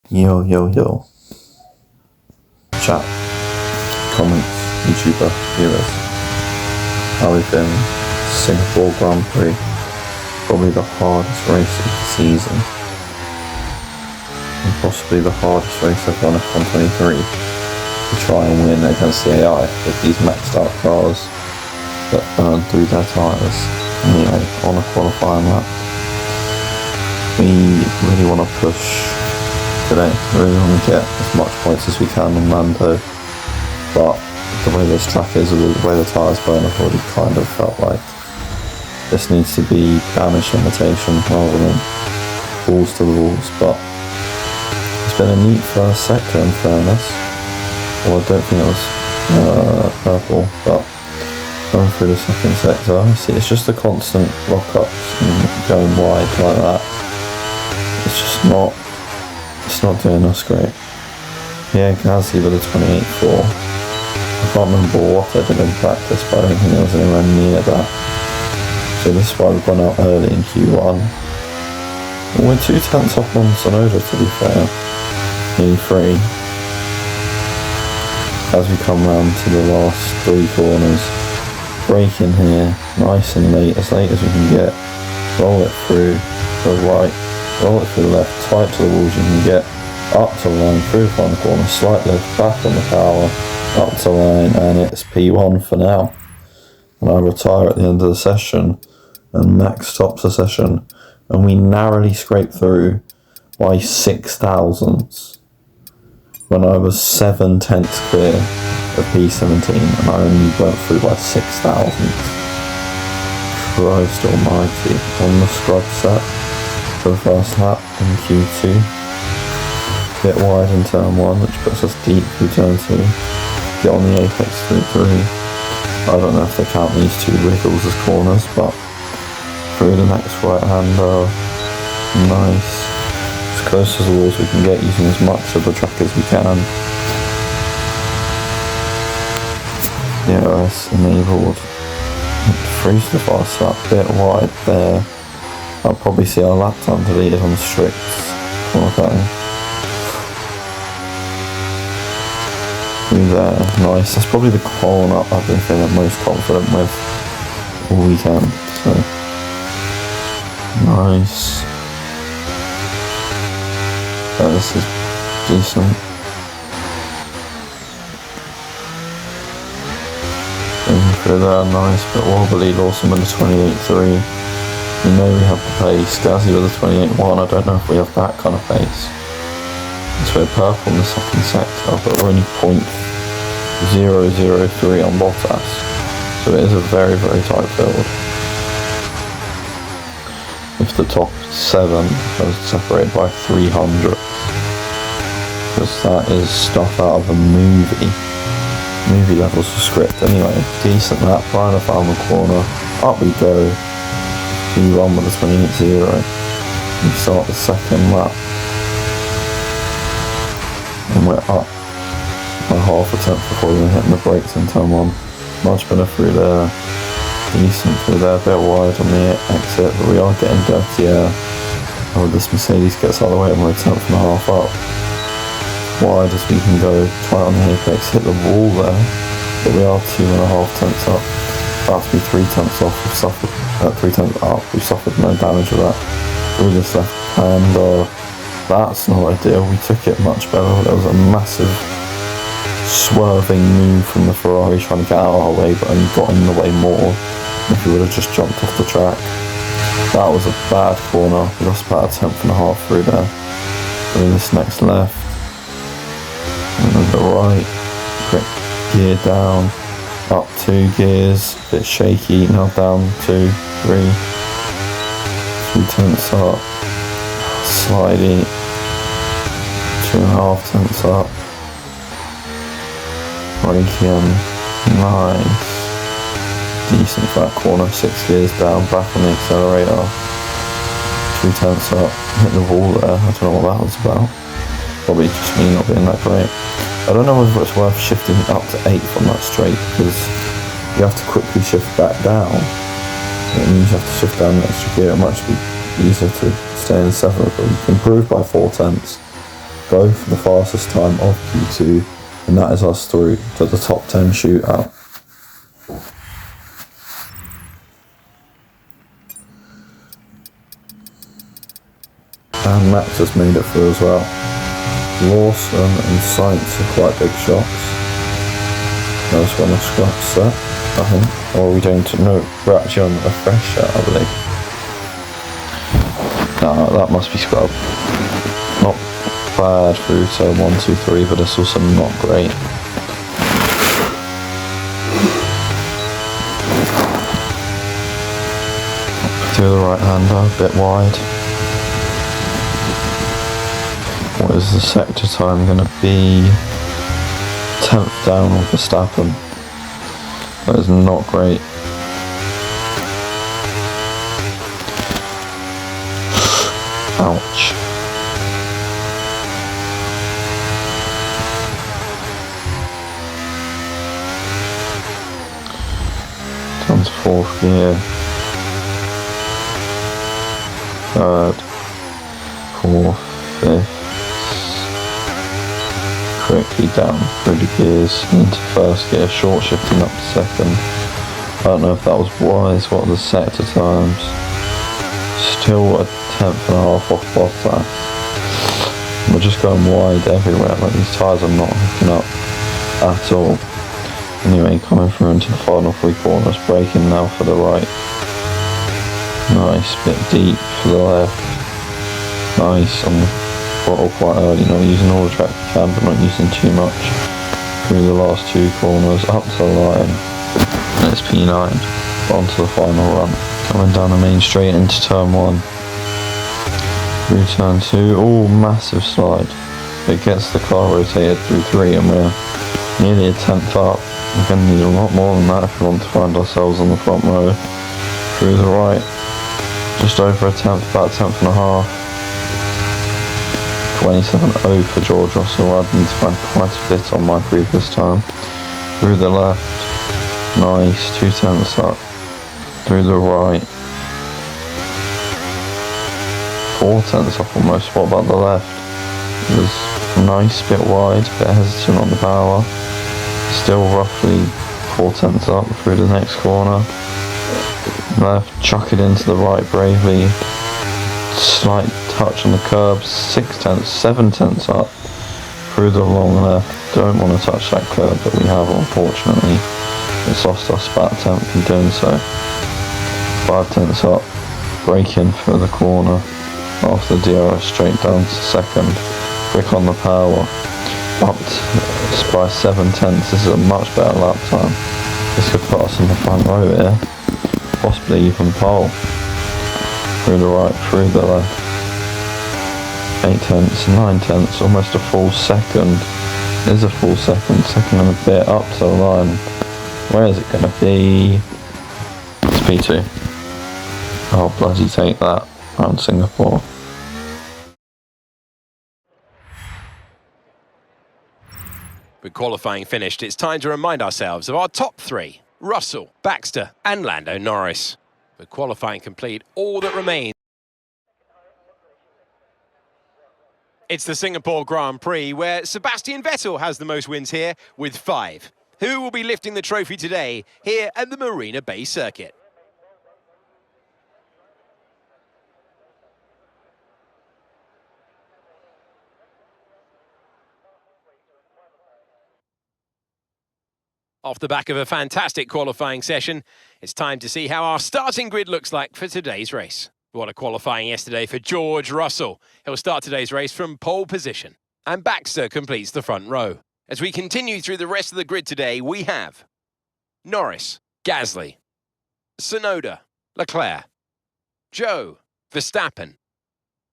Yo, yo, yo. Chat, comments, YouTuber, viewers. How we been? Singapore Grand Prix. Probably the hardest race of the season. And possibly the hardest race I've run F1 23. To try and win against the AI with these maxed out cars that burn through their tyres. Anyway, on a qualifying lap. We really want to push today. We really want to get as much points as we can on Mando, but the way this track is, or the way the tyres burn, I've already kind of felt like this needs to be damage limitation rather than balls to the walls. But it's been a neat first sector in fairness. Well, I don't think it was purple, but going through the second sector, see it's just a constant lock ups and going wide like that. It's just not. It's not doing us great. Yeah, Gasly with a 28.4. I can't remember what I did in practice, but I don't think it was anywhere near that. So this is why we've gone out early in Q1. We're 2 tenths off on Tsunoda, to be fair. Nearly 3. As we come round to the last 3 corners, brake in here, nice and late as we can get. Roll it through the right. Roll it through the left, tight to the walls, you can get up to the line, through the final corner, slight lift, back on the power, up to the line, and it's P1 for now. And I retire at the end of the session, and Max stops the session, and we narrowly scrape through by 6 thousandths, when I was 7 tenths clear of P17, and I only went through by 6 thousandths. Christ almighty, on the scrub set. For the first lap in Q2, bit wide in turn 1, which puts us deep through turn 2, get on the apex through 3. I don't know if they count these 2 wriggles as corners, but through the next right hander, nice, as close as the walls we can get using as much of the track as we can. DRS enabled, freeze the fast lap, bit wide there. I'll probably see our lap time deleted on strict qualifying. Through there, nice. That's probably the corner I've been feeling most confident with all weekend. So nice. This is decent. Going through there, nice, but wobbly. Lawson with a 28.3. We know we have the pace. Gasly with a 28.1. I don't know if we have that kind of pace. It's very purple in the second sector, but we're only 0.003 on Bottas. So it is a very, very tight field. If the top 7 are separated by 300, because that is stuff out of a movie. Movie levels of script. Anyway, decent lap, right in the final corner. Up we go. P1 with a 28.0. We start the second lap, and we're up by half a tenth before we're hitting the brakes in turn 1. Much better through there, decent through there, a bit wide on the exit, but we are getting dirty air. Oh, this Mercedes gets out of the way and we're a tenth and a half up. Wide as we can go, try on the apex, hit the wall there, but we are 2.5 tenths up. About to be 3 tenths off. We've suffered 3 tenths up. We've suffered no damage with that. Through this left hand, that's not ideal. We took it much better. There was a massive swerving move from the Ferrari trying to get out of our way, but only got in the way more if we would have just jumped off the track. That was a bad corner. We lost about a tenth and a half through there. Through this next left, and then the right, quick gear down. Up 2 gears, a bit shaky, now down 2, 3, 3 tenths up, slidey, 2.5 tenths up, braking, nice, decent flat corner, 6 gears down, back on the accelerator, 3 tenths up, hit the wall there. I don't know what that was about, probably just me not being that great. I don't know whether it's worth shifting up to 8th on that straight, because you have to quickly shift back down. It means you have to shift down an extra gear. It might be easier to stay in 7th, but you can improve by 4 tenths. go for the fastest time of Q2, and that is us through to the top 10 shootout. And Max has made it through as well. Lawson and Sainz are quite big shots. There's one of scratch set, I think. Or are we doing to, no, we're actually on a fresh set, I believe. No, that must be scrub. Not bad through to 1, 2, 3, but it's also not great. Through the right hander, a bit wide. What is the sector time going to be? 10th down on Verstappen. That is not great. Ouch. Down to 4th gear. 3rd. 4th. 5th. Quickly down through the gears into 1st gear, short shifting up to 2nd. I don't know if that was wise. What are the sector times? Still a 10th and a half off Bottas. We're just going wide everywhere, like these tyres are not hooking up at all. Anyway, coming through into the final 3 corners, braking now for the right. Nice, bit deep for the left. Nice on the throttle quite early, not using all the track you can, but not using too much. Through the last 2 corners, up to the line. And it's P9, onto the final run. Coming down the main straight into turn 1. Through turn 2, oh, massive slide. It gets the car rotated through 3 and we're nearly a 10th up. We're going to need a lot more than that if we want to find ourselves on the front row. Through the right, just over a 10th, about a 10th and a half. 27.0 for George Russell. I'd need to find quite a bit on my previous time. Through the left, nice, 2 tenths up. Through the right, 4 tenths off almost. What about the left? It was nice, bit wide, bit hesitant on the power. Still roughly 4 tenths up through the next corner. Left, chuck it into the right bravely. Slight touch on the curb, 6 tenths, 7 tenths up through the long left. Don't want to touch that curb, but we have, unfortunately. It's lost us about a tenth in doing so. 5 tenths up, braking for the corner after DRS, straight down to 2nd. Quick on the power, up by 7 tenths. This is a much better lap time. This could put us in the front row here, possibly even pole. Through the right, through the left. 8 tenths, 9 tenths, almost a full second. It is a full second, second and a bit up to the line. Where is it going to be? It's P2. Oh, bloody take that around Singapore. With qualifying finished, it's time to remind ourselves of our top 3, Russell, Baxter and Lando Norris. With qualifying complete, all that remains. It's the Singapore Grand Prix, where Sebastian Vettel has the most wins here with 5. Who will be lifting the trophy today here at the Marina Bay Circuit? Off the back of a fantastic qualifying session, it's time to see how our starting grid looks like for today's race. What a qualifying yesterday for George Russell. He'll start today's race from pole position. And Baxter completes the front row. As we continue through the rest of the grid today, we have Norris, Gasly, Tsunoda, Leclerc, Zhou, Verstappen,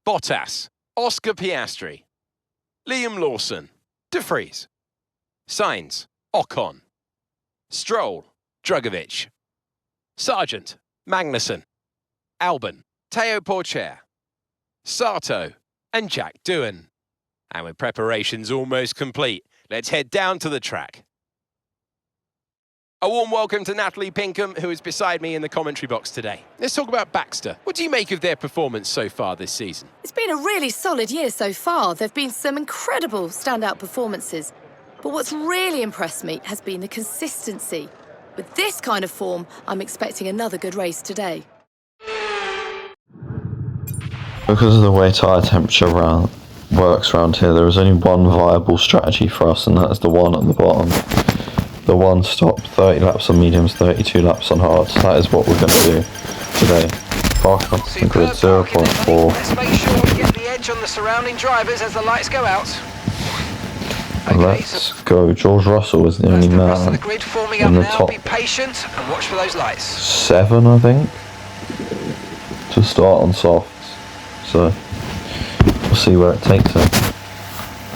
Bottas, Oscar Piastri, Liam Lawson, De Vries, Sainz, Ocon, Stroll, Drugovich, Sargent, Magnussen, Albon, Teo Porcher, Sato, and Jack Doohan. And with preparations almost complete, let's head down to the track. A warm welcome to Natalie Pinkham, who is beside me in the commentary box today. Let's talk about Baxter. What do you make of their performance so far this season? It's been a really solid year so far. There have been some incredible standout performances. But what's really impressed me has been the consistency. With this kind of form, I'm expecting another good race today. Because of the way tyre temperature works around here, there is only one viable strategy for us, and that is the one at the bottom. The one stop, 30 laps on mediums, 32 laps on hards. That is what we're going to do today. Park up the grid 0.4. Let's make sure we get the edge on the surrounding drivers as the lights go out. Let's go. George Russell is the only man the grid forming in up the now. top Be patient and watch for those lights. 7, I think, to start on softs. So we'll see where it takes him.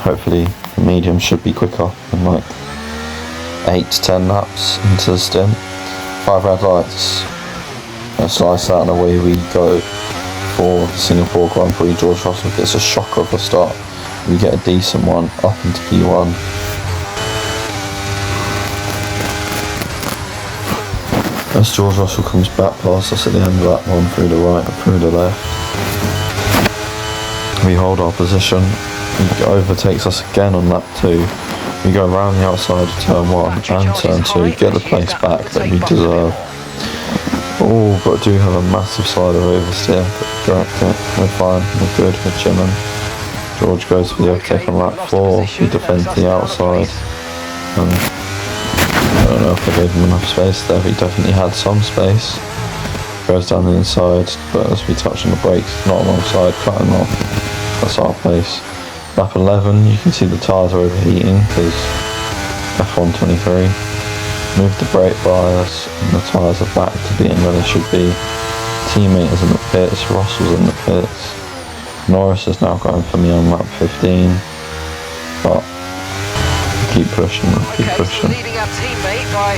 Hopefully the medium should be quicker than like 8 to 10 laps into the stint. 5 red lights. Let's slice out and away we go for the Singapore Grand Prix. George Russell gets a shocker of a start. We get a decent one up into P1. As George Russell comes back past us at the end of that one, through the right and through the left, we hold our position. He overtakes us again on lap 2. We go around the outside of turn 1 and turn 2, get the place back that we deserve. Oh, but do have a massive side of oversteer, but correct it. We're fine, we're good, we're chilling. George goes for the overtake on lap 4, he defends the outside. I don't know if I gave him enough space there, he definitely had some space. Goes down the inside, but as we touch on the brakes, not alongside, cutting off. That's our pace. Lap 11, you can see the tyres are overheating because F123 moved the brake bias and the tyres are back to being where they should be. Teammate is in the pits, Russell's in the pits. Norris is now going for me on lap 15, but keep pushing, keep pushing. Leading our teammate by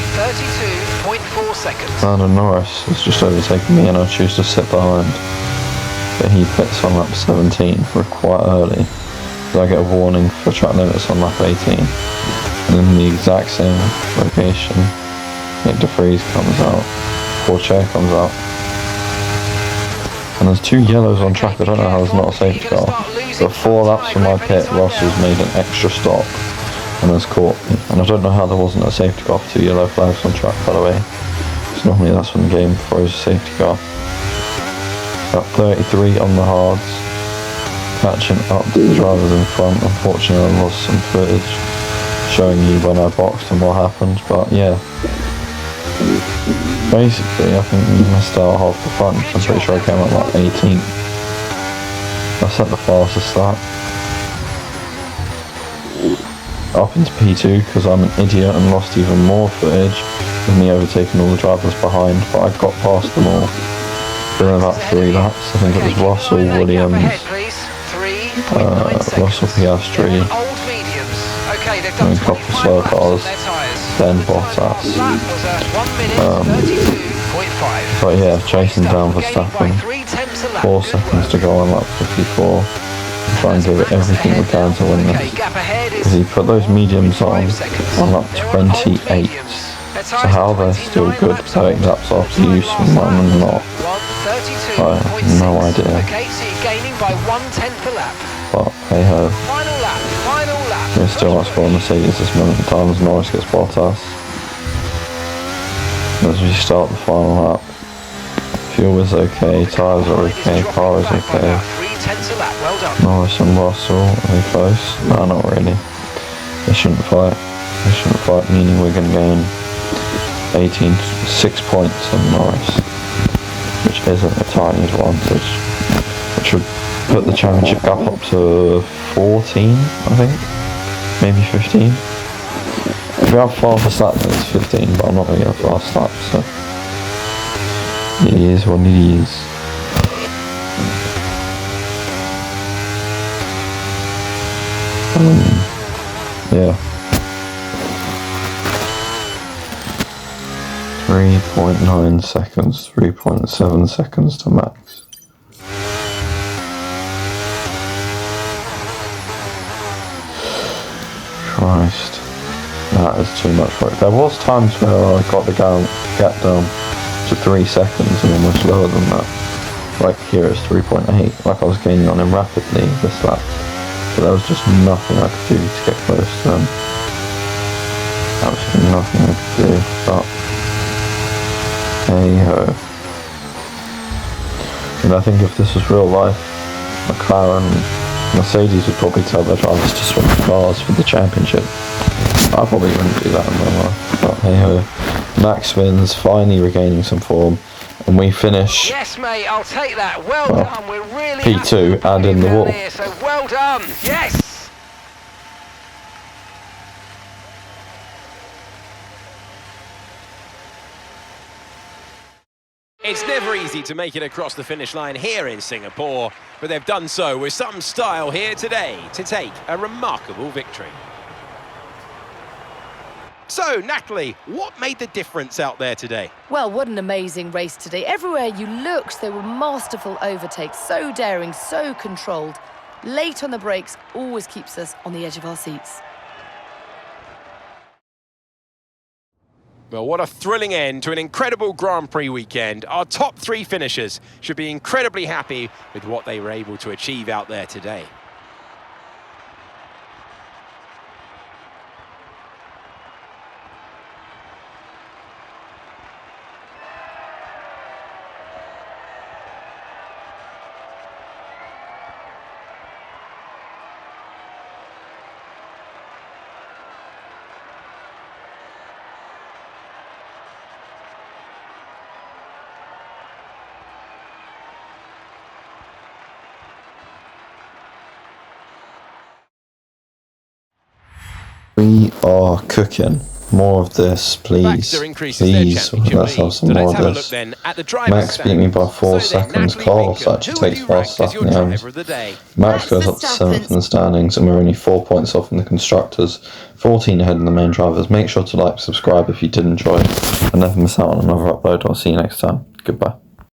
32.4 seconds. Lando Norris has just overtaken me and I choose to sit behind. But he pits on lap 17 for quite early. So I get a warning for track limits on lap 18. And in the exact same location, Nick De Vries comes out, Porsche comes out. And there's 2 yellows on track. I don't know how there's not a safety car. But 4 laps from my pit, Russell's made an extra stop and has caught me. And I don't know how there wasn't a safety car for 2 yellow flags on track, by the way. Because normally that's when the game throws a safety car. At 33 on the hards, catching up to the drivers in front. Unfortunately I lost some footage showing you when I boxed and what happened, but yeah. Basically, I think we missed out half the front. I'm pretty sure I came up like 18th. I set the fastest lap. Up into P2 because I'm an idiot and lost even more footage with me overtaking all the drivers behind, but I got past them all. Within about 3 laps, I think it was Russell, Williams, Russell Piastri, and a couple of slow cars, then Bottas. But yeah, chasing down Verstappen, 4 seconds to go on lap 54. Try and give it everything we can to win this. Because he put those mediums on lap 28. So how they're still good 30 laps after use and mine and not, I have no idea. But hey ho. We're still not scoring Mercedes this moment in time as Norris gets Bottas. As we start the final lap. Fuel is okay, tyres are okay, car is okay. Norris and Russell, are they close? No, not really. They shouldn't fight. They shouldn't fight, meaning we're going to gain 6 points on Norris, which isn't a tiny advantage, which would put the championship gap up to 14, I think, maybe 15. If we have fastest lap, then it's 15, but I'm not going to get a fast lap, so it is what it is. Yeah. 3.9 seconds, 3.7 seconds to max. Christ. That is too much work. There was times where I got the gap down to 3 seconds and almost lower than that. Like here it's 3.8, like I was gaining on him rapidly this lap. But there was just nothing I could do to get close to him. Absolutely nothing I could do, but hey ho. And I think if this was real life, McLaren, Mercedes would probably tell their drivers to swap cars for the championship. I probably wouldn't do that in real life, but hey ho. Max wins, finally regaining some form, and we finish. Yes, mate, I'll take that. Well done. We're really P2 and in the wall. Here, so well done. Yes. It's never easy to make it across the finish line here in Singapore, but they've done so with some style here today to take a remarkable victory. So, Natalie, what made the difference out there today? Well, what an amazing race today. Everywhere you looked, there were masterful overtakes, so daring, so controlled. Late on the brakes always keeps us on the edge of our seats. Well, what a thrilling end to an incredible Grand Prix weekend. Our top 3 finishers should be incredibly happy with what they were able to achieve out there today. We are cooking. More of this, please. Baxter increases their Please, championship let's have lead. some So more let's have a of look this. then at the driver's Max beat me by 4 So then, seconds. Natalie Carlos Winkham, actually who would takes you fast rank as up your in the end. driver of the day? Max goes up to 7th in the standings, and we're only 4 points off in the constructors, 14 ahead in the main drivers. Make sure to like, subscribe if you did enjoy, and never miss out on another upload. I'll see you next time. Goodbye.